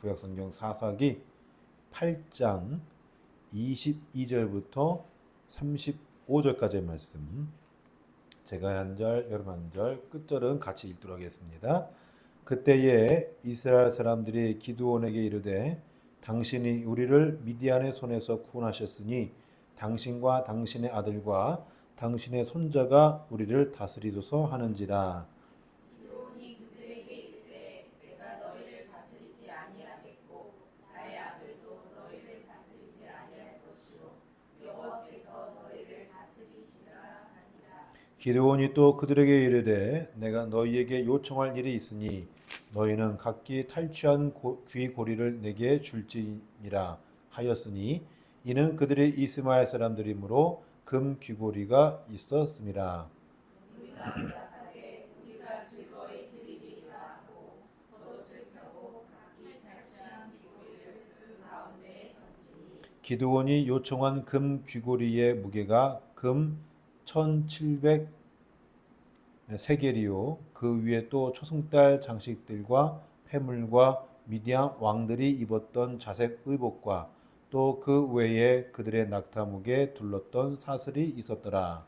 구약성경 사사기 8장 22절부터 35절까지의 말씀. 제가 한 절, 여러분 한 절, 끝절은 같이 읽도록 하겠습니다. 그때에 이스라엘 사람들이 기드온에게 이르되 당신이 우리를 미디안의 손에서 구원하셨으니 당신과 당신의 아들과 당신의 손자가 우리를 다스리소서 하는지라. 기드온이 그들에게 이르되 내가 너희를 다스리지 아니하겠고 나의 아들도 너희를 다스리지 아니할 것이요 여호와께서 너희를 다스리시리라 하니라. 기드온이 또 그들에게 이르되 내가 너희에게 요청할 일이 있으니 너희는 각기 탈취한 귀고리를 내게 줄지니라 하였으니 이는 그들이 이스마엘 사람들이므로 금 귀고리가 있었음이라. 우리가 대답하되 우리가 즐거이 드리리라 하고 겉옷을 펴고 각기 탈취한 귀고리를 그 가운데에 던지니 기드온이 요청한 금 귀고리의 무게가 금 1700 세겔이요 그 위에 또 초승달 장식들과 패물과 미디안 왕들이 입었던 자색 의복과 또 그 외에 그들의 낙타무게 둘렀던 사슬이 있었더라.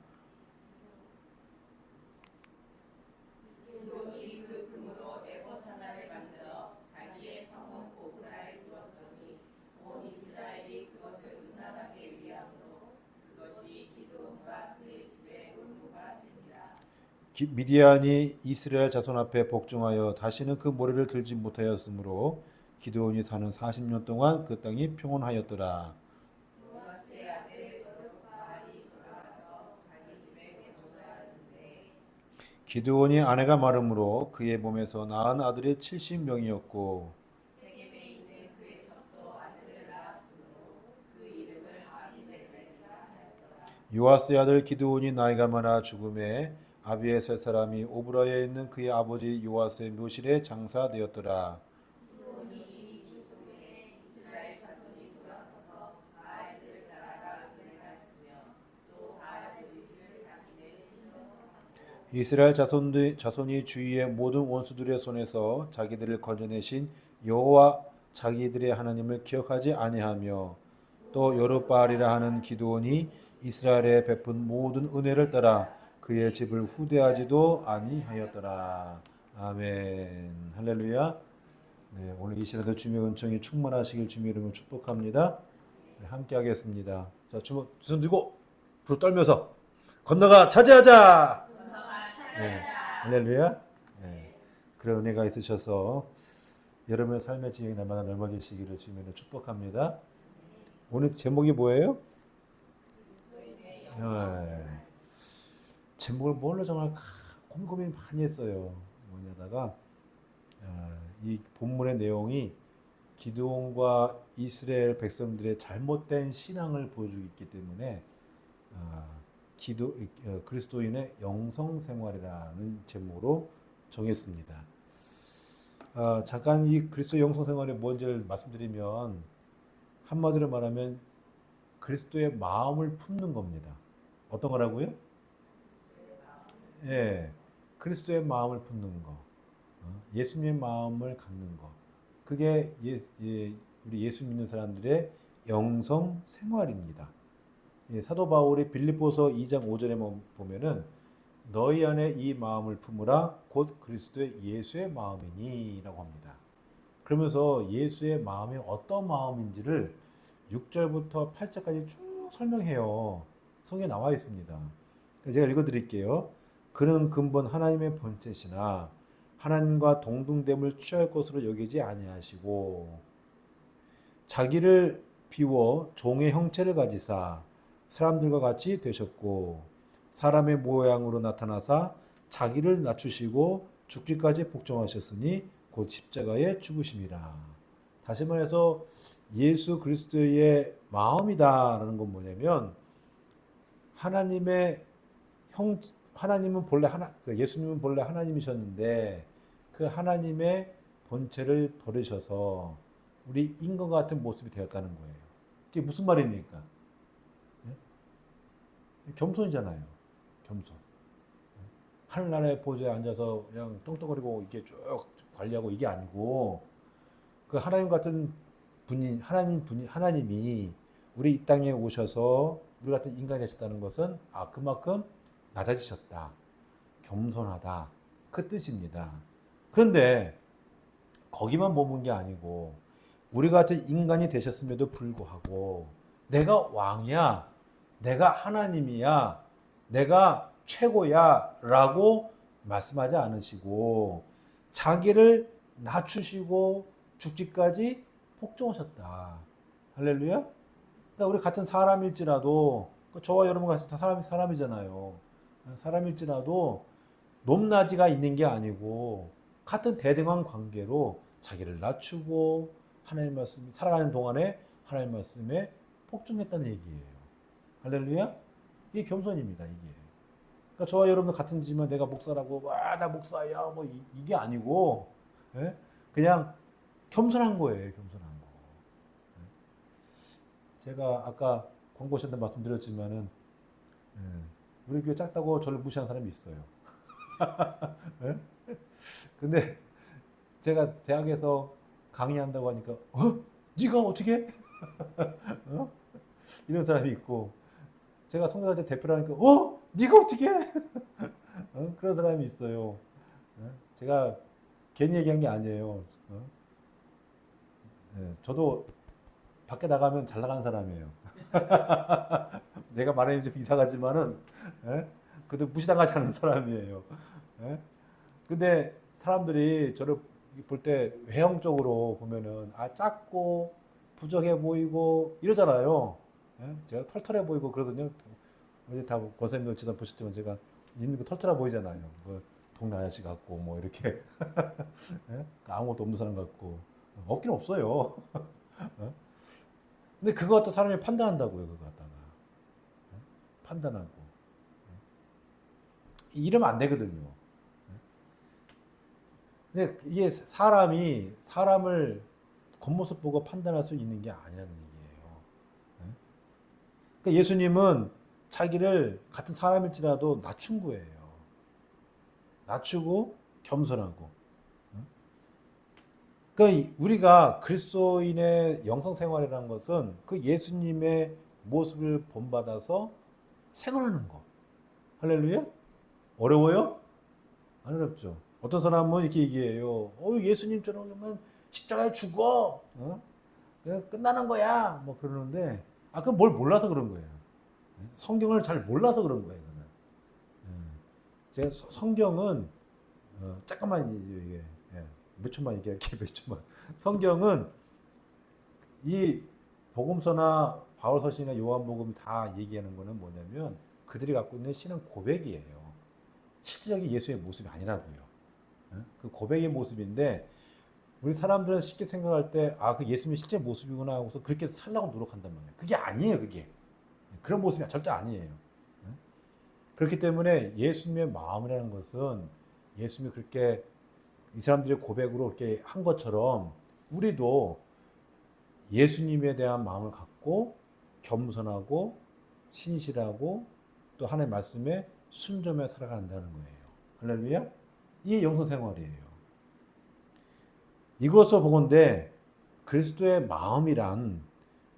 기드온이 그 금으로 에봇 하나를 만들어 자기의 성읍 오브라에 두었더니 온 이스라엘이 그것을 운남하게 위함으로 그것이 기드온과 그의 집의 의무가 되니라. 미디안이 이스라엘 자손 앞에 복종하여 다시는 그 모래를 들지 못하였으므로 기드온이 사는 40년 동안 그 땅이 평온하였더라. 요아스의 아들 여룹바알이 돌아와서 자기 집에 거주하였는데 기드온이 아내가 마름으로 그의 몸에서 낳은 아들이 70명이었고 세겜에 있는 그의 첩도 아들을 낳았으므로 그 이름을 아비멜렉이라 하였더라. 요아스의 아들 기드온이 나이가 많아 죽음에 아비에셀 사람이 오브라에 있는 그의 아버지 요아스의 묘실에 장사되었더라. 기드온이 이미 죽음에 이스라엘 자손이 돌아서서 바알들을 따라가 은혜하였으며 또 바알 브릿을 자신의 신으로 삼았고 이스라엘 자손이 주위의 모든 원수들의 손에서 자기들을 건져내신 여호와 자기들의 하나님을 기억하지 아니하며 또 여룹바알이라 하는 기드온이 이스라엘에 베푼 모든 은혜를 따라 그의 집을 후대하지도 아니하였더라. 아멘. 할렐루야. 네, 오늘 이 시간에도 주님의 은총이 충만하시길 주님의 이름으로 축복합니다. 네, 함께 하겠습니다. 자, 두 손 들고 부르 떨면서 건너가 차지하자. 네, 할렐루야. 네, 그런 은혜가 있으셔서 여러분의 삶의 지형이 날마다 넓어지시기를 주님으로 축복합니다. 오늘 제목이 뭐예요? 네, 제목을 뭘로 정말 고민 많이 했어요. 뭐냐다가 이 본문의 내용이 기드온과 이스라엘 백성들의 잘못된 신앙을 보여주고 있기 때문에 그리스도인의 영성 생활이라는 제목으로 정했습니다. 잠깐 이 그리스도 영성 생활이 뭔지를 말씀드리면 한마디로 말하면 그리스도의 마음을 품는 겁니다. 어떤 거라고요? 예, 그리스도의 마음을 품는 거, 예수님의 마음을 갖는 거. 그게 우리 예수 믿는 사람들의 영성 생활입니다. 예, 사도 바울이 빌립보서 2장 5절에 보면은 너희 안에 이 마음을 품으라 곧 그리스도의 예수의 마음이니라고 합니다. 그러면서 예수의 마음이 어떤 마음인지를 6절부터 8절까지 쭉 설명해요. 성경에 나와 있습니다. 제가 읽어드릴게요. 그는 근본 하나님의 본체시나 하나님과 동등됨을 취할 것으로 여기지 아니하시고 자기를 비워 종의 형체를 가지사 사람들과 같이 되셨고 사람의 모양으로 나타나사 자기를 낮추시고 죽기까지 복종하셨으니 곧 십자가에 죽으심이라. 다시 말해서 예수 그리스도의 마음이다라는 건 뭐냐면 하나님은 본래 예수님은 본래 하나님이셨는데 그 하나님의 본체를 버리셔서 우리 인간 같은 모습이 되었다는 거예요. 이게 무슨 말입니까? 겸손이잖아요. 겸손. 하늘나라의 보좌에 앉아서 그냥 똥똥거리고 이렇게 쭉 관리하고 이게 아니고 그 하나님 같은 하나님이 우리 이 땅에 오셔서 우리 같은 인간이 되셨다는 것은 그만큼 낮아지셨다, 겸손하다, 그 뜻입니다. 그런데 거기만 머문 게 아니고 우리 같은 인간이 되셨음에도 불구하고 내가 왕이야, 내가 하나님이야, 내가 최고야 라고 말씀하지 않으시고 자기를 낮추시고 죽기까지 복종하셨다. 할렐루야. 그러니까 우리 같은 사람일지라도 저와 여러분 같이 다 사람이잖아요. 사람일지라도 높낮이가 있는 게 아니고 같은 대등한 관계로 자기를 낮추고 하나님 말씀 살아가는 동안에 하나님 말씀에 복종했다는 얘기예요. 할렐루야. 이게 겸손입니다. 이게. 그러니까 저와 여러분도 같은지만 내가 목사라고 나 목사야 뭐 이게 아니고 예? 그냥 겸손한 거예요. 겸손한 거. 제가 아까 광고하셨던 말씀드렸지만은 우리 교회 작다고 저를 무시하는 사람이 있어요. 예? 근데 제가 대학에서 강의한다고 하니까 네가 어떻게? 어? 이런 사람이 있고 제가 성교사한테 대표라니까 네가 어떻게? 그런 사람이 있어요. 제가 괜히 얘기한 게 아니에요. 저도 밖에 나가면 잘 나가는 사람이에요. 내가 말하면 좀 이상하지만은 그래도 무시당하지 않는 사람이에요. 근데 사람들이 저를 볼 때 외형적으로 보면은 작고 부족해 보이고 이러잖아요. 제가 털털해 보이고 그러거든요. 어제 다 권사님도 지금 보셨지만 제가 있는 거 털털해 보이잖아요. 뭐 동네 아저씨 같고 뭐 이렇게 아무것도 없는 사람 같고 없긴 없어요. 근데 그것도 사람이 판단한다고요. 그거 갖다가 판단하고 이러면 안 되거든요. 근데 이게 사람을 겉모습 보고 판단할 수 있는 게 아니라는 얘기예요. 그러니까 예수님은 자기를 같은 사람일지라도 낮춘 거예요. 낮추고 겸손하고. 그러니까 우리가 그리스도인의 영성 생활이라는 것은 그 예수님의 모습을 본받아서 생활하는 거. 할렐루야? 어려워요? 안 어렵죠. 어떤 사람은 이렇게 얘기해요. 예수님처럼 하면 십자가에 죽어. 그냥 끝나는 거야. 뭐 그러는데, 그건 뭘 몰라서 그런 거예요. 성경을 잘 몰라서 그런 거예요. 그는. 제가 성경은, 잠깐만, 이게, 몇 초만 얘기할게요. 몇 초만. 성경은 이 복음서나 바울서신이나 요한복음 다 얘기하는 거는 뭐냐면 그들이 갖고 있는 신앙 고백이에요. 실질적인 예수의 모습이 아니라고요. 그 고백의 모습인데 우리 사람들은 쉽게 생각할 때 그 예수님의 실제 모습이구나 하고서 그렇게 살려고 노력한단 말이에요. 그게 아니에요. 그게. 그런 모습이 절대 아니에요. 그렇기 때문에 예수님의 마음이라는 것은 예수님이 그렇게 이 사람들의 고백으로 이렇게 한 것처럼 우리도 예수님에 대한 마음을 갖고 겸손하고 신실하고 또 하나님의 말씀에 순종해 살아간다는 거예요. 할렐루야? 이게 영성 생활이에요. 이것을 보건대 그리스도의 마음이란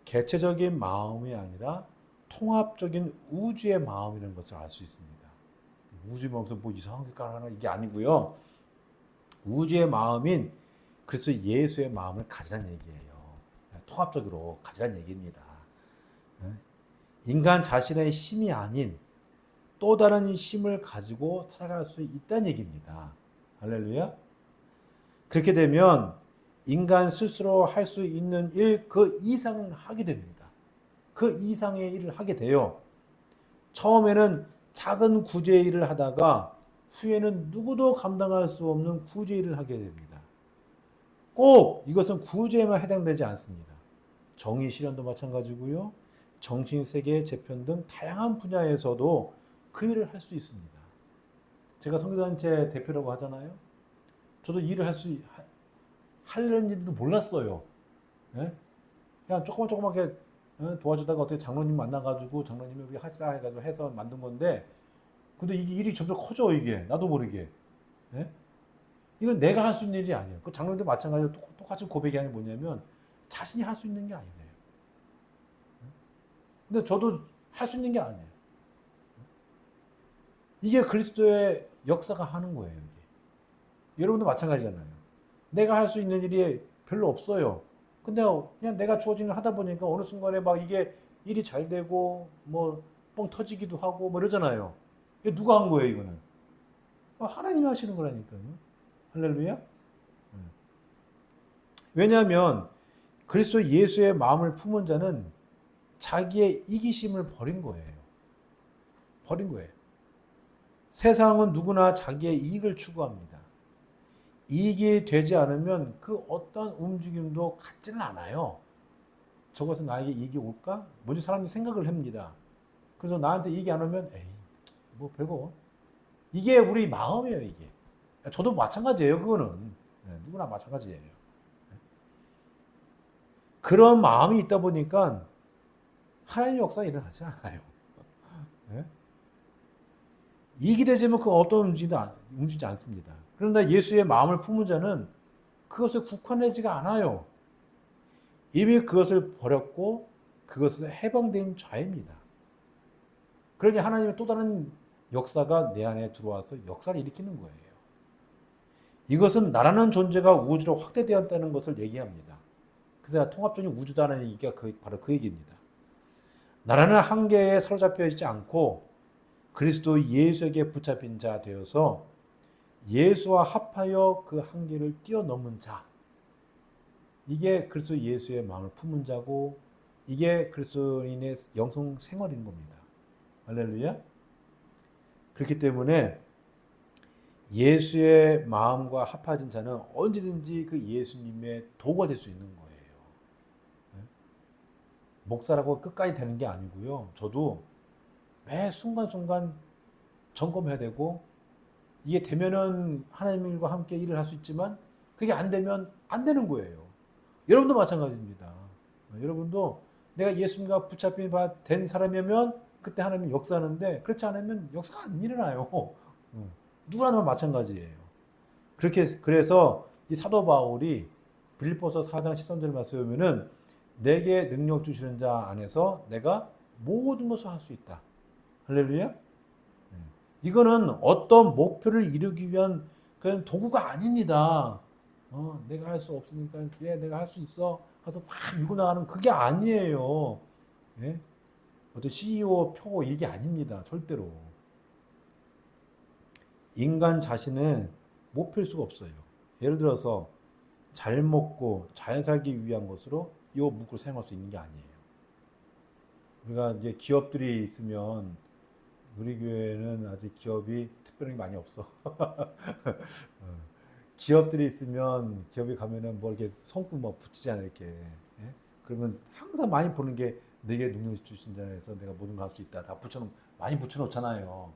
개체적인 마음이 아니라 통합적인 우주의 마음이라는 것을 알 수 있습니다. 우주의 마음에서 뭐 이상하게 깔아나 이게 아니고요. 우주의 마음인 그리스도 예수의 마음을 가지라는 얘기예요. 통합적으로 가지라는 얘기입니다. 인간 자신의 힘이 아닌 또 다른 힘을 가지고 살아갈 수 있다는 얘기입니다. 할렐루야. 그렇게 되면 인간 스스로 할 수 있는 일 그 이상을 하게 됩니다. 그 이상의 일을 하게 돼요. 처음에는 작은 구제의 일을 하다가 후에는 누구도 감당할 수 없는 구제의 일을 하게 됩니다. 꼭 이것은 구제에만 해당되지 않습니다. 정의 실현도 마찬가지고요. 정신세계 재편 등 다양한 분야에서도 그 일을 할 수 있습니다. 제가 선교단체 대표라고 하잖아요. 저도 일을 하려는 일도 몰랐어요. 그냥 조그맣게 도와주다가 어떻게 장로님 만나가지고 장로님이 우리 하시다 해가지고 해서 만든 건데 근데 이게 일이 점점 커져 이게 나도 모르게 이건 내가 할 수 있는 일이 아니에요. 그 장로님도 마찬가지로 똑같은 고백이 아니라 뭐냐면 자신이 할 수 있는 게 아니에요. 근데 저도 할 수 있는 게 아니에요. 이게 그리스도의 역사가 하는 거예요. 이게. 여러분도 마찬가지잖아요. 내가 할 수 있는 일이 별로 없어요. 근데 그냥 내가 주어진 일 하다 보니까 어느 순간에 막 이게 일이 잘 되고 뭐 뻥 터지기도 하고 뭐 이러잖아요. 이게 누가 한 거예요, 이거는? 하나님이 하시는 거라니까요. 할렐루야. 왜냐하면 그리스도 예수의 마음을 품은 자는 자기의 이기심을 버린 거예요. 버린 거예요. 세상은 누구나 자기의 이익을 추구합니다. 이익이 되지 않으면 그 어떤 움직임도 갖지는 않아요. 저것은 나에게 이익이 올까? 먼저 사람이 생각을 합니다. 그래서 나한테 이익이 안 오면 에이 뭐 별거. 이게 우리 마음이에요. 이게. 저도 마찬가지예요. 그거는. 누구나 마찬가지예요. 그런 마음이 있다 보니까 하나님의 역사가 일어나지 않아요. 이익이 되지만 그 어떤 움직이지 않습니다. 그런데 예수의 마음을 품은 자는 그것을 국한하지가 않아요. 이미 그것을 버렸고 그것을 해방된 자입니다. 그러니 하나님의 또 다른 역사가 내 안에 들어와서 역사를 일으키는 거예요. 이것은 나라는 존재가 우주로 확대되었다는 것을 얘기합니다. 그래서 통합적인 우주다라는 얘기가 바로 그 얘기입니다. 나라는 한계에 사로잡혀 있지 않고 그리스도 예수에게 붙잡힌 자 되어서 예수와 합하여 그 한계를 뛰어넘은 자. 이게 그리스도 예수의 마음을 품은 자고 이게 그리스도인의 영성 생활인 겁니다. 할렐루야. 그렇기 때문에 예수의 마음과 합하진 자는 언제든지 그 예수님의 도구가 될 수 있는 거예요. 목사라고 끝까지 되는 게 아니고요. 저도 매 순간순간 점검해야 되고 이게 되면은 하나님과 함께 일을 할 수 있지만 그게 안 되면 안 되는 거예요. 여러분도 마찬가지입니다. 여러분도 내가 예수님과 붙잡힌 바 된 사람이면 그때 하나님이 역사하는데 그렇지 않으면 역사가 안 일어나요. 누구나 마찬가지예요. 그래서 이 사도 바울이 빌립보서 4장 13절 말씀에 보면은 내게 능력 주시는 자 안에서 내가 모든 것을 할 수 있다. 할렐루야. 이거는 어떤 목표를 이루기 위한 그런 도구가 아닙니다. 내가 할 수 없으니까 예, 내가 할 수 있어. 가서 막 밀고 나가는 그게 아니에요. 예? 어떤 CEO 표 이게 아닙니다. 절대로. 인간 자신은 목표일 수가 없어요. 예를 들어서 잘 먹고 잘 살기 위한 것으로 이 문구를 사용할 수 있는 게 아니에요. 우리가 이제 기업들이 있으면 우리 교회는 아직 기업이 특별히 많이 없어. 기업들이 있으면 기업에 가면은 뭐 이렇게 성구 뭐 붙이잖아요, 이렇게. 예? 그러면 항상 많이 보는 게 내게 능력 주신 자에서 내가 모든 거 할 수 있다. 다 많이 붙여놓잖아요.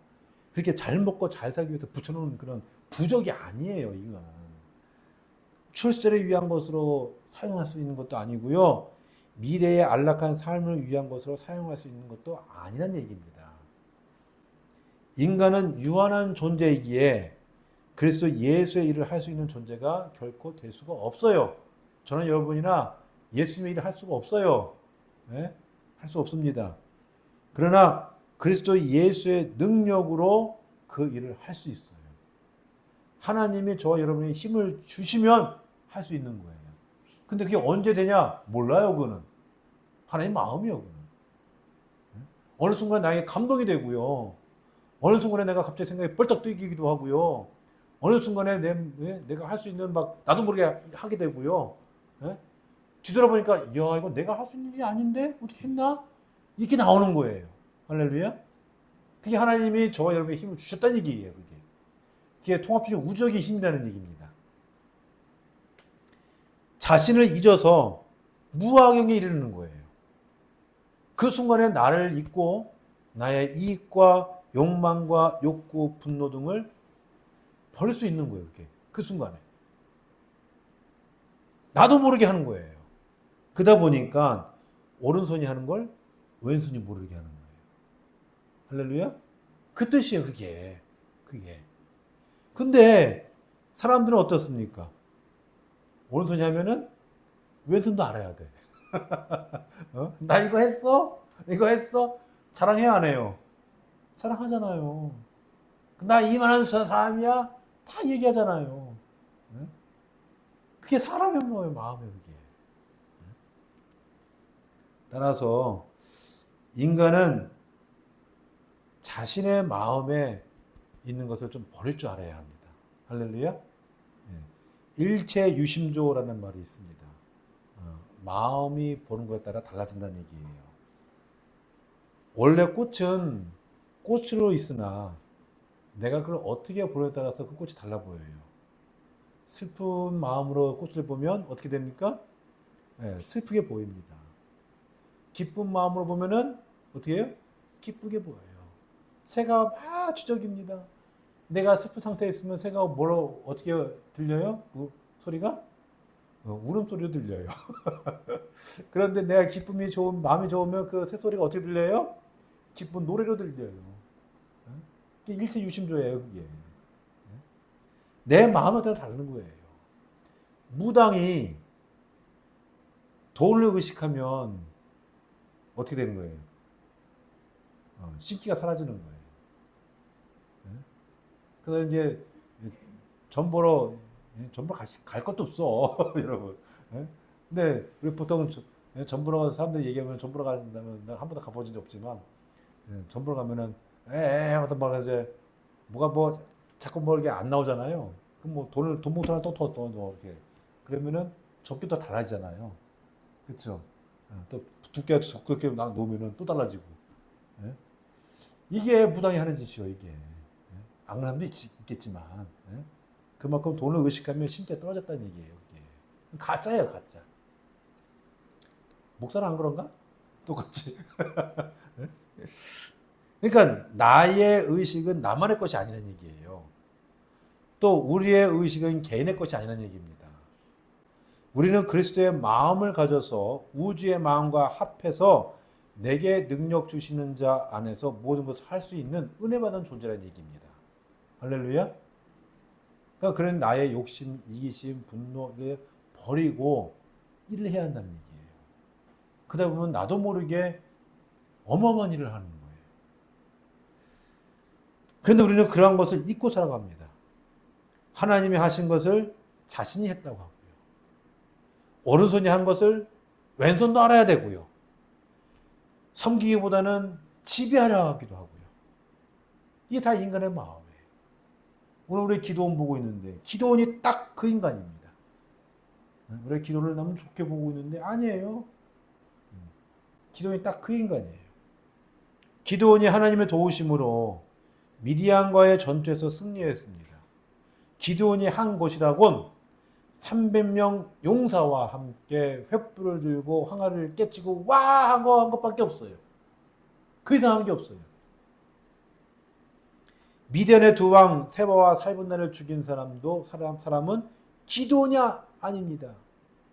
그렇게 잘 먹고 잘 살기 위해서 붙여놓은 그런 부적이 아니에요, 이건. 출세를 위한 것으로 사용할 수 있는 것도 아니고요. 미래의 안락한 삶을 위한 것으로 사용할 수 있는 것도 아니란 얘기입니다. 인간은 유한한 존재이기에 그리스도 예수의 일을 할 수 있는 존재가 결코 될 수가 없어요. 저는 여러분이나 예수님의 일을 할 수가 없어요. 네? 할 수 없습니다. 그러나 그리스도 예수의 능력으로 그 일을 할 수 있어요. 하나님이 저와 여러분에게 힘을 주시면 할 수 있는 거예요. 근데 그게 언제 되냐? 몰라요, 그거는. 하나님 마음이요, 그거는. 어느 순간 나에게 감동이 되고요. 어느 순간에 내가 갑자기 생각이 뻘떡 뛰기도 하고요. 어느 순간에 내가 할 수 있는 막 나도 모르게 하게 되고요. 예? 뒤돌아보니까 야 이거 내가 할 수 있는 일이 아닌데 어떻게 했나? 이렇게 나오는 거예요. 할렐루야. 그게 하나님이 저와 여러분에게 힘을 주셨다는 얘기예요. 그게 통합적인 우주적인 힘이라는 얘기입니다. 자신을 잊어서 무화경에 이르는 거예요. 그 순간에 나를 잊고 나의 이익과 욕망과 욕구, 분노 등을 버릴 수 있는 거예요. 그게. 그 순간에. 나도 모르게 하는 거예요. 그러다 보니까 오른손이 하는 걸 왼손이 모르게 하는 거예요. 할렐루야? 그 뜻이에요. 그게. 근데 사람들은 어떻습니까? 오른손이 하면은 왼손도 알아야 돼. 나 이거 했어? 이거 했어? 자랑해요, 안 해요? 자랑하잖아요. 나 이만한 사람이야? 다 얘기하잖아요. 그게 사람의 마음이에요, 그게. 따라서 인간은 자신의 마음에 있는 것을 좀 버릴 줄 알아야 합니다. 할렐루야. 일체 유심조라는 말이 있습니다. 마음이 보는 것에 따라 달라진다는 얘기예요. 원래 꽃은 꽃으로 있으나 내가 그걸 어떻게 보느냐에 따라서 그 꽃이 달라 보여요. 슬픈 마음으로 꽃을 보면 어떻게 됩니까? 슬프게 보입니다. 기쁜 마음으로 보면은 어떻게 해요? 기쁘게 보여요. 새가 막 추적입니다. 내가 슬픈 상태에 있으면 새가 어떻게 들려요? 그 소리가? 울음소리로 들려요. 그런데 내가 마음이 좋으면 그 새소리가 어떻게 들려요? 기쁜 노래로 들려요. 그게 일체 유심조예요, 그게. 내 마음에 따라 다른 거예요. 무당이 돈을 의식하면 어떻게 되는 거예요? 신기가 사라지는 거예요. 그래서 이제 갈 것도 없어, 여러분. 근데 우리 보통 전 보러 사람들이 얘기하면 전 보러 간다면 내가 한 번도 가본 적이 없지만 전 보러 가면은 하면서 막 이제 뭐가 자꾸 이게 안 나오잖아요. 그럼 돈 봉투 하나 또 이렇게 그러면은 접기도 달라지잖아요. 그렇죠? 또 두께가 두껍게 놓으면은 또 달라지고. 이게 무당이 하는 짓이요, 이게. 안 그런 사람도 있겠지만 그만큼 돈을 의식하면 신기가 떨어졌다는 얘기예요. 이게. 가짜예요, 가짜. 목사는 안 그런가? 똑같이. 그러니까 나의 의식은 나만의 것이 아니라는 얘기예요. 또 우리의 의식은 개인의 것이 아니라는 얘기입니다. 우리는 그리스도의 마음을 가져서 우주의 마음과 합해서 내게 능력 주시는 자 안에서 모든 것을 할 수 있는 은혜 받은 존재라는 얘기입니다. 할렐루야. 그러니까 그런 나의 욕심, 이기심, 분노를 버리고 일을 해야 한다는 얘기예요. 그러다 보면 나도 모르게 어마어마한 일을 하는 거예요. 그런데 우리는 그러한 것을 잊고 살아갑니다. 하나님이 하신 것을 자신이 했다고 하고요. 오른손이 한 것을 왼손도 알아야 되고요. 섬기기보다는 지배하려 하기도 하고요. 이게 다 인간의 마음이에요. 오늘 우리 기도원 보고 있는데 기도원이 딱 그 인간입니다. 우리 기도를 너무 좋게 보고 있는데 아니에요. 기도원이 딱 그 인간이에요. 기도원이 하나님의 도우심으로 미디안과의 전투에서 승리했습니다. 기도원이 한 것이라곤 300명 용사와 함께 횃불을 들고 항아리를 깨치고 와! 한 것밖에 없어요. 그 이상 한 게 없어요. 미디안의 두 왕 세바와 살분나를 죽인 사람은 기도원이 아닙니다.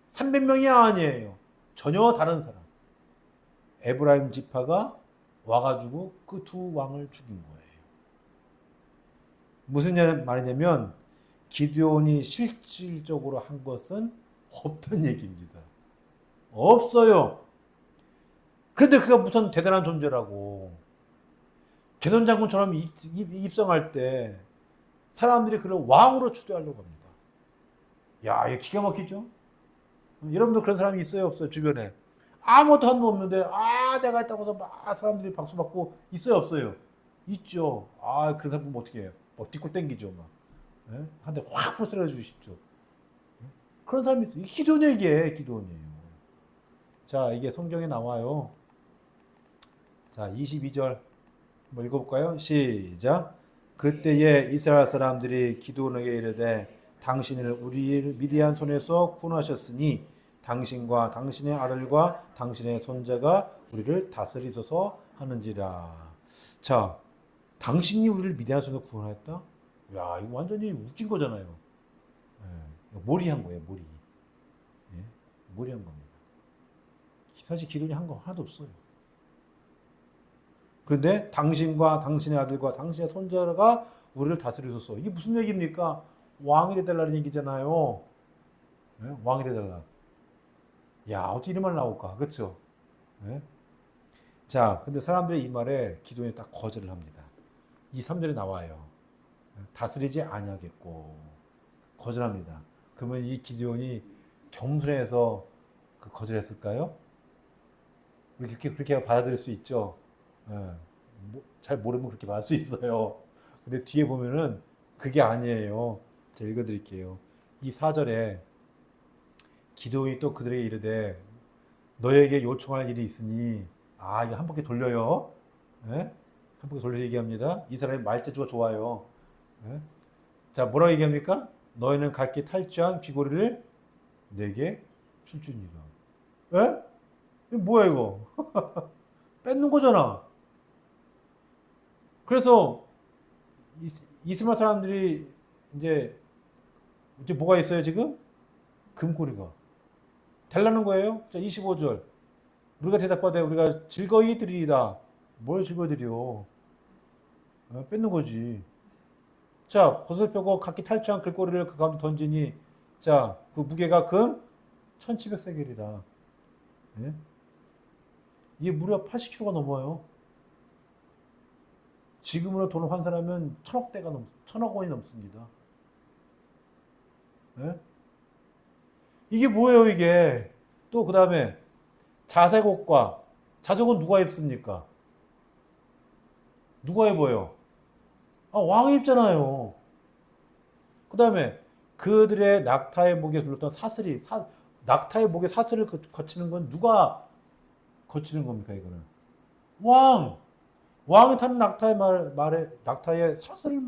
300명이 아니에요. 전혀 다른 사람. 에브라임 지파가 와가지고 그 두 왕을 죽인 거예요. 무슨 말이냐면 기드온이 실질적으로 한 것은 없던 얘기입니다. 없어요. 그런데 그가 무슨 대단한 존재라고. 개선 장군처럼 입성할 때 사람들이 그를 왕으로 추대하려고 합니다. 야, 이거 기가 막히죠? 여러분도 그런 사람이 있어요, 없어요? 주변에. 아무것도 한 거 없는데, 내가 했다고 해서 막 사람들이 박수 받고 있어요, 없어요? 있죠. 그런 사람 보면 어떻게 해요? 뒷골 땡기죠, 막. 한 대 확 부스러져 주십시오. 그런 사람이 있어요. 이게 기도원이에요, 이게. 기도원이에요. 자, 이게 성경에 나와요. 자, 22절 한번 읽어볼까요? 시작. 그때에 이스라엘 사람들이 기도원에게 이르되 당신을 우리를 미디안 손에서 구원하셨으니 당신과 당신의 아들과 당신의 손자가 우리를 다스리소서 하는지라. 자, 당신이 우리를 미디안 손에서 구원하였다? 야, 이거 완전히 웃긴 거잖아요. 몰이한 거예요, 몰이. 몰이한 겁니다. 사실 기도원이 한 거 하나도 없어요. 그런데 당신과 당신의 아들과 당신의 손자가 우리를 다스리소서. 이게 무슨 얘기입니까? 왕이 되달라는 얘기잖아요. 예? 왕이 되달라. 야, 어떻게 이런 말 나올까? 그렇죠? 예? 자, 근데 사람들이 이 말에 기도원이 딱 거절을 합니다. 이 3절에 나와요. 다스리지 아니하겠고 거절합니다. 그러면 이 기드온이 겸손해서 그 거절했을까요? 그렇게 받아들일 수 있죠. 예, 잘 모르면 그렇게 받을 수 있어요. 근데 뒤에 보면은 그게 아니에요. 제가 읽어드릴게요. 이 4절에 기드온이 또 그들에게 이르되 너에게 요청할 일이 있으니 이거 한 바퀴 돌려요. 예? 한 바퀴 돌려 얘기합니다. 이 사람이 말재주가 좋아요. 예? 자, 뭐라고 얘기합니까? 너희는 갈기 탈취한 귀고리를 내게 줄지니라. 예? 이거 뭐야 이거? 뺏는 거잖아. 그래서 이스마엘 사람들이 이제 뭐가 있어요 지금? 금고리가 달라는 거예요. 자, 25절. 우리가 대답하되 우리가 즐거이 드리리다. 뭘 즐거이 드려? 뺏는 거지. 자, 겉을 펴고 각기 탈취한 글꼬리를 그 가운데 던지니 자, 그 무게가 금 1700세겔이다. 예? 이게 무려 80kg가 넘어요. 지금으로 돈을 환산하면 천억 원이 넘습니다. 예? 이게 뭐예요, 이게? 또 그 다음에 자색옷 누가 입습니까? 누가 입어요? 왕이 입잖아요. 그 다음에 그들의 낙타의 목에 둘렀던 낙타의 목에 사슬을 거치는 건 누가 거치는 겁니까, 이거는? 왕이 타는 낙타의 사슬을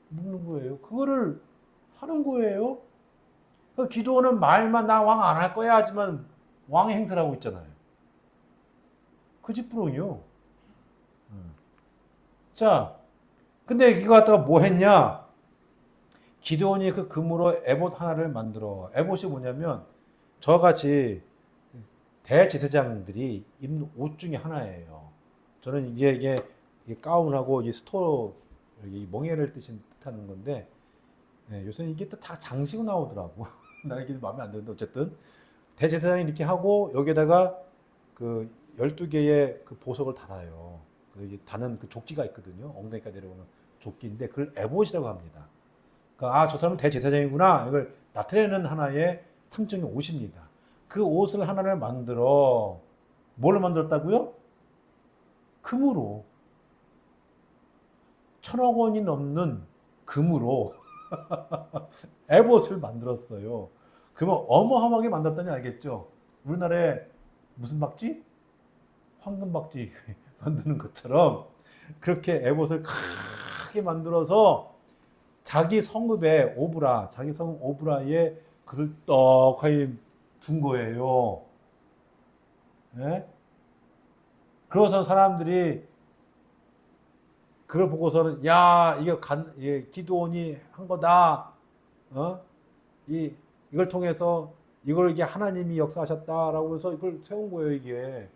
묶는 거예요. 그거를 하는 거예요. 그 기도는 말만 나 왕 안 할 거야 하지만 왕의 행세를 하고 있잖아요. 그 집부렁이요. 자, 근데 이거 갖다가 뭐 했냐? 기드온이 그 금으로 에봇 하나를 만들어. 에봇이 뭐냐면 저같이 대제사장들이 입는 옷 중에 하나예요. 저는 이게 가운하고 이 스토 이 멍에를 뜻하는 건데 요새는 이게 또 다 장식으로 나오더라고. 나 이게 마음에 안 드는데 어쨌든 대제사장이 이렇게 하고 여기에다가 그 12개의 그 보석을 달아요. 그래서 이게 다는 그 조끼가 있거든요. 엉덩이까지 내려오는 조끼인데 그걸 에봇이라고 합니다. 그러니까 저 사람은 대제사장이구나. 이걸 나타내는 하나의 상징의 옷입니다. 그 옷을 하나를 만들어 뭘로 만들었다고요? 금으로 1000억 원이 넘는 금으로 에봇을 만들었어요. 그러면 어마어마하게 만들었다니 알겠죠? 우리나라에 무슨 박쥐? 황금 박쥐 만드는 것처럼 그렇게 에봇을 크게 만들어서 자기 성읍 오브라에 그걸 떡하니 둔 거예요. 예? 그래서 사람들이 그걸 보고서는 이게 기드온이 한 거다. 이걸 통해서 이게 하나님이 역사하셨다라고 해서 이걸 세운 거예요, 이게.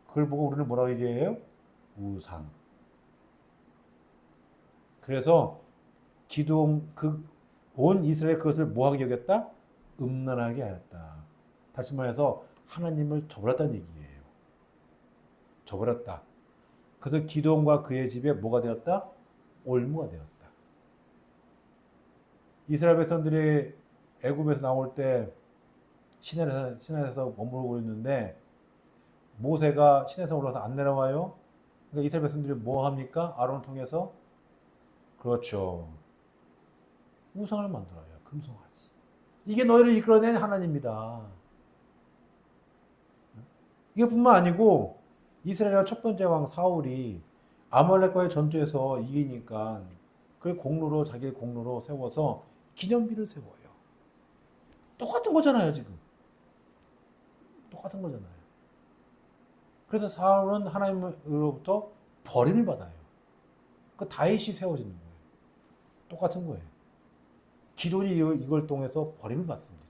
그걸 보고 우리는 뭐라고 얘기해요? 우상. 그래서 기드온 온 이스라엘 그것을 뭐하게 여겼다? 음란하게 하였다. 다시 말해서 하나님을 저버렸다는 얘기예요. 저버렸다. 그래서 기드온과 그의 집에 뭐가 되었다? 올무가 되었다. 이스라엘 백성들이 애굽에서 나올 때 시내에서 머무르고 있는데 모세가 시내에서 올라와서 안 내려와요. 그러니까 이스라엘 백성들이 뭐 합니까? 아론을 통해서 그렇죠. 우상을 만들어요. 금송아지. 이게 너희를 이끌어낸 하나님이다. 이것뿐만 아니고 이스라엘의 첫 번째 왕 사울이 아말렉과의 전투에서 이기니까 그걸 자기 공로로 세워서 기념비를 세워요. 똑같은 거잖아요, 지금. 똑같은 거잖아요. 그래서 사울은 하나님으로부터 버림을 받아요. 그 다윗이 세워지는 거예요. 똑같은 거예요. 기돈이 이걸 통해서 버림을 받습니다.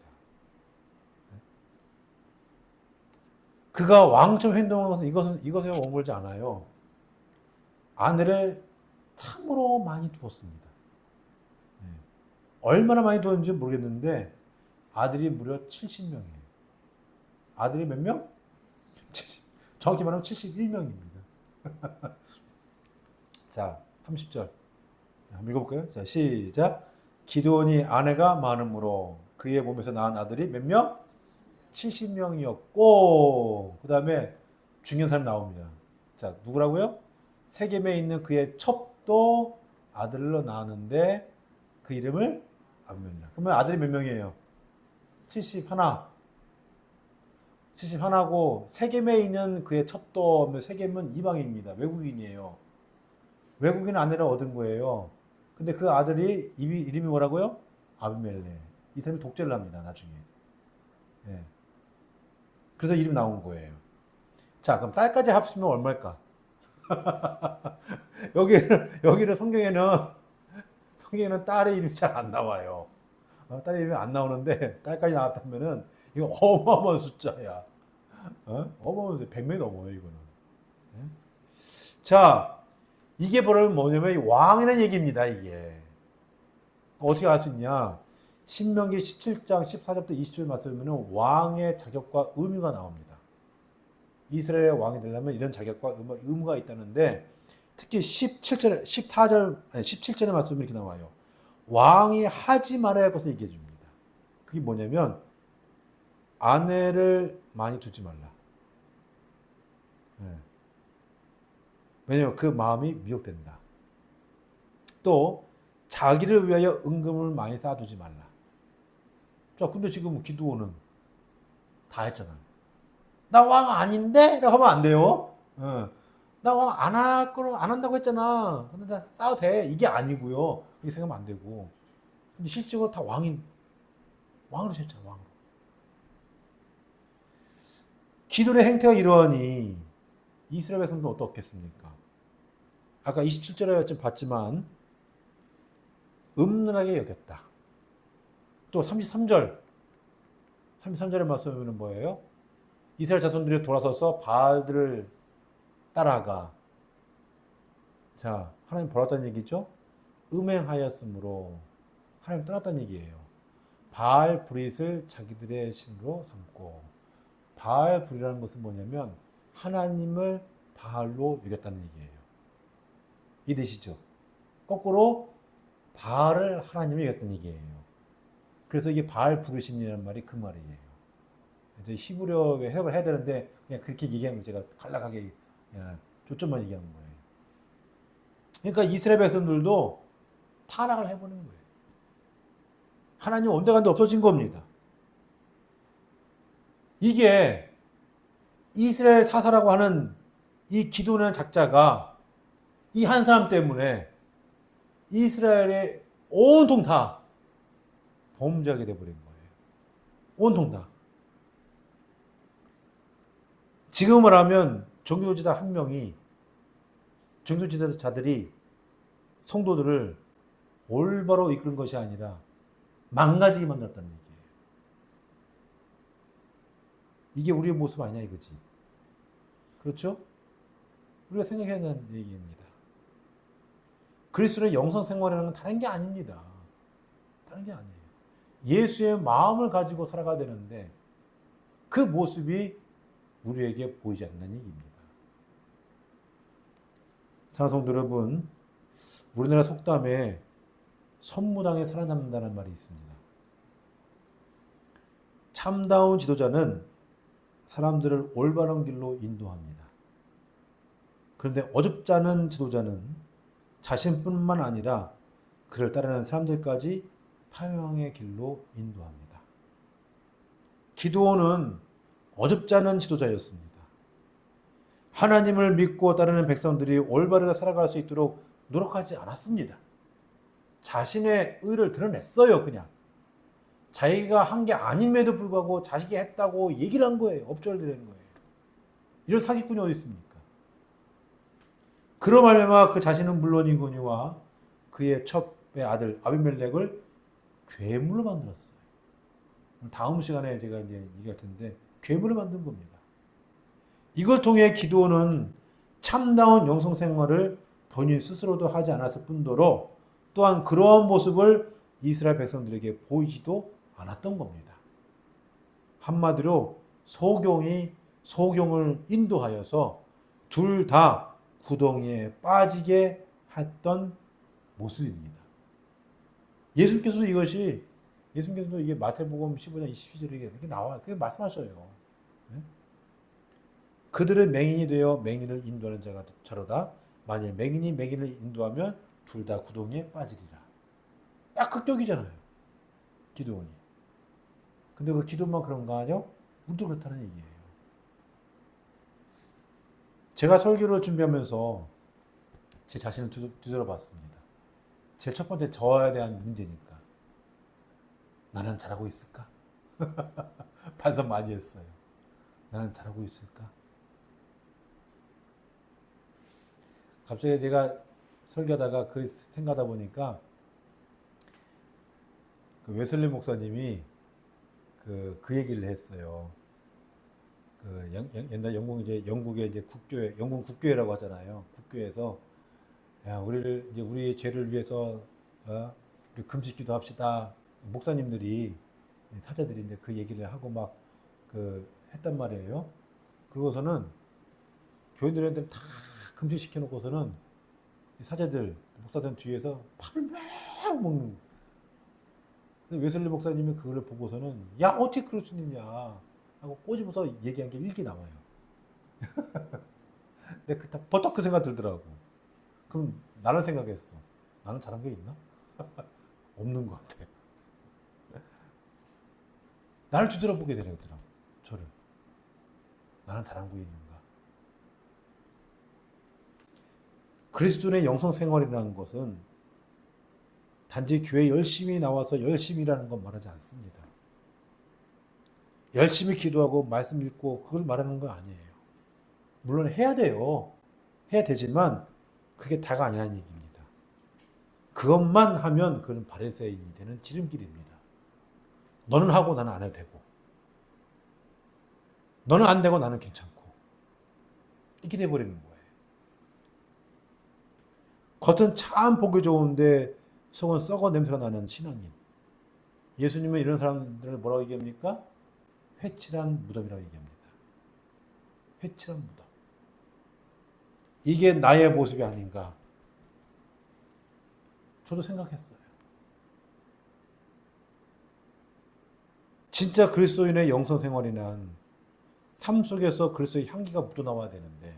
그가 왕처럼 행동한 것은 이것에 머물지 않아요. 아내를 참으로 많이 두었습니다. 얼마나 많이 두었는지 모르겠는데 아들이 무려 70명이에요. 아들이 몇 명? 70. 정확히 말하면 71명입니다. 자, 30절. 한번 읽어볼까요? 자, 시작. 기드온이 아내가 많으므로 그의 몸에서 낳은 아들이 몇 명? 70명이었고 그 다음에 중요한 사람 나옵니다. 자, 누구라고요? 세겜에 있는 그의 첩도 아들로 낳았는데 그 이름을 아비멜렉. 그러면 아들이 몇 명이에요? 71. 71고 세겜에 있는 그의 첩도, 세겜은 이방인입니다. 외국인이에요. 외국인 아내를 얻은 거예요. 근데 그 아들이 이름이 뭐라고요? 아비멜렉. 이 사람이 독재를 합니다. 나중에. 예. 그래서 이름 나온 거예요. 자, 그럼 딸까지 합치면 얼마일까? 여기는 성경에는 딸의 이름이 잘 안 나와요. 딸의 이름이 안 나오는데 딸까지 나왔다면은 이거 어마어마한 숫자야. 어마어마한 숫자. 100명이 넘어요, 이거는. 예? 자, 이게 바로 뭐냐면 왕이라는 얘기입니다, 이게. 어떻게 알 수 있냐? 신명기 17장 14절부터 20절 말씀을 왕의 자격과 의무가 나옵니다. 이스라엘의 왕이 되려면 이런 자격과 의무가 있다는데 특히 17절의 말씀이 이렇게 나와요. 왕이 하지 말아야 할 것을 얘기해 줍니다. 그게 뭐냐면 아내를 많이 두지 말라. 네. 왜냐하면 그 마음이 미혹된다. 또 자기를 위하여 은금을 많이 쌓아두지 말라. 자, 근데 지금 기드온은 다 했잖아요. 나 왕 아닌데? 라고 하면 안 돼요. 나 왕 안 한다고 했잖아. 근데 나 싸워도 돼. 이게 아니고요. 이렇게 생각하면 안 되고. 근데 실제로 다 왕으로 됐잖아, 왕으로. 기드온의 행태가 이러하니 이스라엘 백성도 어떻겠습니까? 아까 27절에 좀 봤지만 음란하게 여겼다. 또 33절의 말씀은 뭐예요? 이스라엘 자손들이 돌아서서 바알들을 따라가. 자, 하나님 벌었다는 얘기죠? 음행하였으므로 하나님 떠났다는 얘기예요. 바알 브릿을 자기들의 신으로 삼고, 바알 브릿이라는 것은 뭐냐면 하나님을 바알로 여겼다는 얘기예요. 이해되시죠? 거꾸로 바알을 하나님이 여겼다는 얘기예요. 그래서 이게 바알 부르심이라는 말이 그 말이에요. 히브리어에 해석을 해야 되는데 그냥 그렇게 얘기하면 제가 간략하게 그냥 초점만 얘기하는 거예요. 그러니까 이스라엘 백성들도 타락을 해보는 거예요. 하나님 온데간데 없어진 겁니다. 이게 이스라엘 사사라고 하는 이 기도는 작자가 이 한 사람 때문에 이스라엘의 온통 다 범죄하게 돼버린 거예요. 온통 다. 지금 말하면 종교지도자 한 명이 종교지도자들이 성도들을 올바로 이끄는 것이 아니라 망가지게 만들었다는 얘기예요. 이게 우리의 모습 아니야 이거지. 그렇죠? 우리가 생각해야 하는 얘기입니다. 그리스도의 영성 생활이라는 건 다른 게 아닙니다. 다른 게 아니에요. 예수의 마음을 가지고 살아가야 되는데 그 모습이 우리에게 보이지 않는 얘기입니다. 사랑하는 성도 여러분, 우리나라 속담에 선무당에 살아남는다는 말이 있습니다. 참다운 지도자는 사람들을 올바른 길로 인도합니다. 그런데 어줍지 않은 지도자는 자신뿐만 아니라 그를 따르는 사람들까지 파멸의 길로 인도합니다. 기드온은 어줍지 않은 지도자였습니다. 하나님을 믿고 따르는 백성들이 올바르게 살아갈 수 있도록 노력하지 않았습니다. 자신의 의를 드러냈어요, 그냥. 자기가 한 게 아님에도 불구하고 자식이 했다고 얘기를 한 거예요. 업절되는 거예요. 이런 사기꾼이 어디 있습니까? 그로 말미암아 그 자신은 물론이거니와 그의 첩의 아들 아비멜렉을 괴물로 만들었어요. 다음 시간에 제가 이제 얘기할 텐데 괴물을 만든 겁니다. 이걸 통해 기드온은 참다운 영성 생활을 본인 스스로도 하지 않았을 뿐더러 또한 그러한 모습을 이스라엘 백성들에게 보이지도 않았던 겁니다. 한마디로 소경이 소경을 인도하여서 둘 다 구덩이에 빠지게 했던 모습입니다. 예수님께서도 이게 마태복음 15장 22절에 이렇게 나와요. 그게 말씀하셔요. 네? 그들은 맹인이 되어 맹인을 인도하는 자로다. 만일 맹인이 맹인을 인도하면 둘 다 구덩이에 빠지리라. 딱 극적이잖아요. 기도원이. 근데 그 기도만 그런가 하냐? 우리도 그렇다는 얘기예요. 제가 설교를 준비하면서 제 자신을 뒤돌아봤습니다. 제일 첫 번째 저에 대한 문제니까. 나는 잘하고 있을까? 반성 많이 했어요. 나는 잘하고 있을까? 갑자기 제가 설교하다가 그 생각하다 보니까 그 웨슬리 목사님이 그 얘기를 했어요. 옛날 영국의 이제 국교회, 영국 국교회라고 하잖아요. 국교에서 야, 우리의 죄를 위해서 우리 금식기도 합시다. 목사님들이 사제들이 이제 그 얘기를 하고 막 했단 말이에요. 그러고서는 교인들한테 다 금식시켜 놓고서는 사제들, 목사들 뒤에서 밥을 막 먹는. 웨슬리 목사님이 그걸 보고서는 야 어떻게 그럴 수 있느냐 하고 꼬집어서 얘기한 게 일기 나와요. 근데 버떡 그 생각 들더라고. 그럼 나는 생각했어. 나는 잘한 게 있나? 없는 것 같아. 나를 뒤돌아보게 되더라고. 저를. 나는 잘한 거 있는가? 그리스도인의 영성 생활이라는 것은 단지 교회 열심히 나와서 열심히 일하는 건 말하지 않습니다. 열심히 기도하고 말씀 읽고 그걸 말하는 건 아니에요. 물론 해야 돼요. 해야 되지만 그게 다가 아니라는 얘기입니다. 그것만 하면 그건 바리새인이 되는 지름길입니다. 너는 하고 나는 안 해도 되고 너는 안 되고 나는 괜찮고 이렇게 돼버리는 거예요. 겉은 참 보기 좋은데 속은 썩어 냄새가 나는 신앙인. 예수님은 이런 사람들을 뭐라고 얘기합니까? 회칠한 무덤이라고 얘기합니다. 회칠한 무덤. 이게 나의 모습이 아닌가. 저도 생각했어요. 진짜 그리스도인의 영성 생활이란 삶 속에서 그리스도의 향기가 묻어나와야 되는데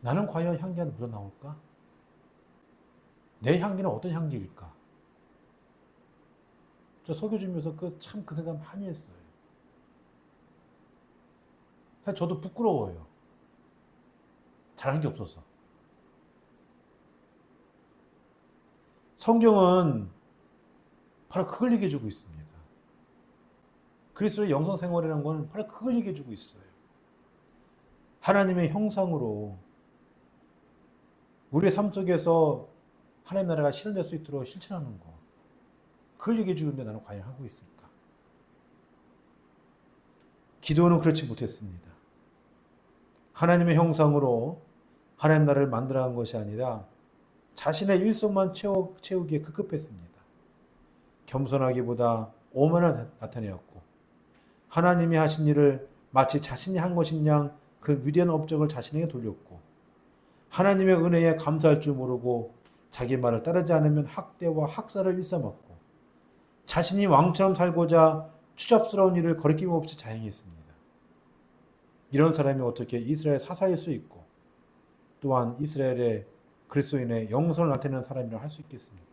나는 과연 향기가 묻어나올까? 내 향기는 어떤 향기일까? 저 설교 주면서 참 그 생각 많이 했어요. 사실 저도 부끄러워요. 잘한 게 없어서. 성경은 바로 그걸 얘기해주고 있습니다. 그리스도의 영성 생활이라는 건 바로 그걸 얘기해주고 있어요. 하나님의 형상으로 우리의 삶 속에서 하나님 나라가 실현될 수 있도록 실천하는 거. 그걸 얘기해 주는데 나는 과연 하고 있을까? 기도는 그렇지 못했습니다. 하나님의 형상으로 하나님 나라를 만들어간 것이 아니라 자신의 일손만 채우기에 급급했습니다. 겸손하기보다 오만을 나타내었고 하나님이 하신 일을 마치 자신이 한 것인 양 그 위대한 업적을 자신에게 돌렸고 하나님의 은혜에 감사할 줄 모르고 자기 말을 따르지 않으면 학대와 학살을 일삼았고 자신이 왕처럼 살고자 추잡스러운 일을 거리낌 없이 자행했습니다. 이런 사람이 어떻게 이스라엘 사사일 수 있고 또한 이스라엘의 그리스도인의 영성을 나타내는 사람이라 할 수 있겠습니까?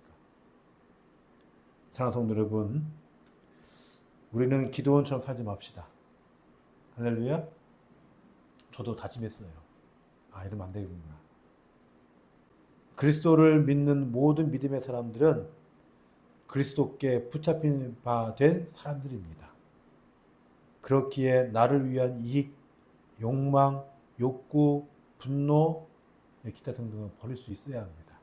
사랑하는 성도 여러분, 우리는 기도원처럼 살지 맙시다. 할렐루야. 저도 다짐했어요. 이러면 안 되겠구나. 그리스도를 믿는 모든 믿음의 사람들은 그리스도께 붙잡힌 바 된 사람들입니다. 그렇기에 나를 위한 이익, 욕망, 욕구, 분노, 기타 등등을 버릴 수 있어야 합니다.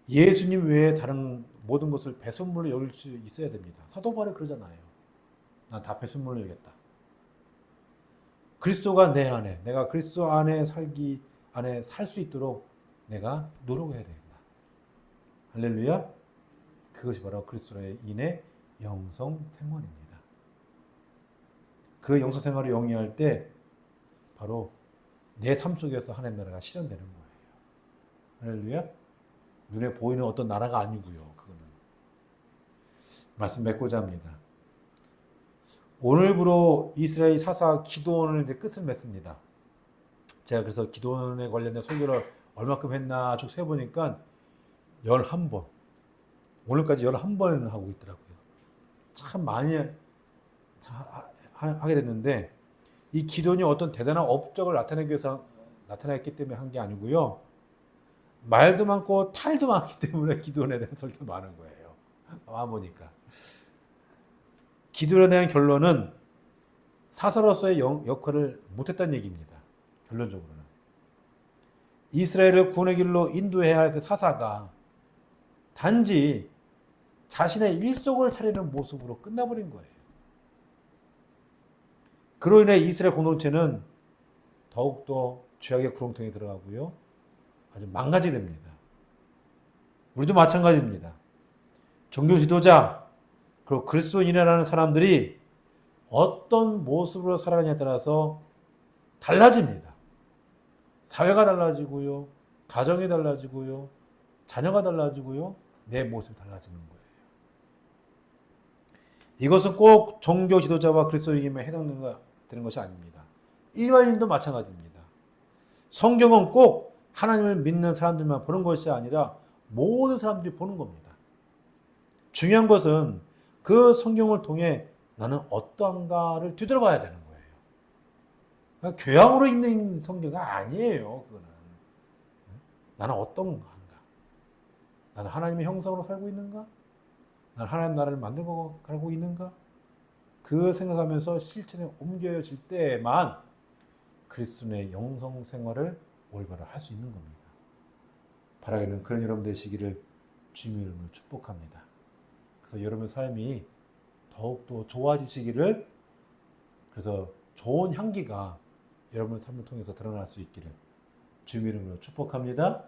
예수님 외에 다른 모든 것을 배설물로 여길 수 있어야 됩니다. 사도 바울이 그러잖아요. 난 다 배설물로 여겼다. 그리스도가 내 안에, 내가 그리스도 안에 안에 살 수 있도록 내가 노력해야 된다. 할렐루야. 그것이 바로 그리스도로 인해 영성 생활입니다. 그 영성 생활을 영위할 때 바로 내 삶 속에서 하나님 나라가 실현되는 거예요. 할렐루야. 눈에 보이는 어떤 나라가 아니고요. 그거는 말씀 맺고자 합니다. 오늘부로 이스라엘 사사 기도원을 이제 끝을 맺습니다. 제가 그래서 기도원에 관련된 설교를 얼마큼 했나 쭉 세보니까 11번. 오늘까지 11번 하고 있더라고요. 참 많이 하게 됐는데, 이 기도원이 어떤 대단한 업적을 나타내기 위해서 나타났기 때문에 한 게 아니고요. 말도 많고 탈도 많기 때문에 기도원에 대한 설교가 많은 거예요. 보니까. 기도원에 대한 결론은 사사로서의 역할을 못했다는 얘기입니다. 결론적으로는. 이스라엘을 구원의 길로 인도해야 할 그 사사가 단지 자신의 일속을 차리는 모습으로 끝나버린 거예요. 그로 인해 이스라엘 공동체는 더욱더 죄악의 구렁텅이에 들어가고요. 아주 망가지게 됩니다. 우리도 마찬가지입니다. 종교 지도자, 그리고 그리스도인이라는 사람들이 어떤 모습으로 살아가냐에 따라서 달라집니다. 사회가 달라지고요. 가정이 달라지고요. 자녀가 달라지고요. 내 모습이 달라지는 거예요. 이것은 꼭 종교 지도자와 그리스도인에게만 해당되는 것이 아닙니다. 일반인도 마찬가지입니다. 성경은 꼭 하나님을 믿는 사람들만 보는 것이 아니라 모든 사람들이 보는 겁니다. 중요한 것은 그 성경을 통해 나는 어떠한가를 뒤돌아봐야 되는 거예요. 그러니까 교양으로 있는 성경이 아니에요. 그거는. 나는 어떤가? 나는 하나님의 형상으로 살고 있는가? 나는 하나님 나라를 만들고 가고 있는가? 그 생각하면서 실천에 옮겨질 때만 그리스도의 영성 생활을 올바로 할 수 있는 겁니다. 바라기는 그런 여러분 되시기를 주님의 이름으로 축복합니다. 그래서 여러분의 삶이 더욱더 좋아지시기를, 그래서 좋은 향기가 여러분의 삶을 통해서 드러날 수 있기를 주님의 이름으로 축복합니다.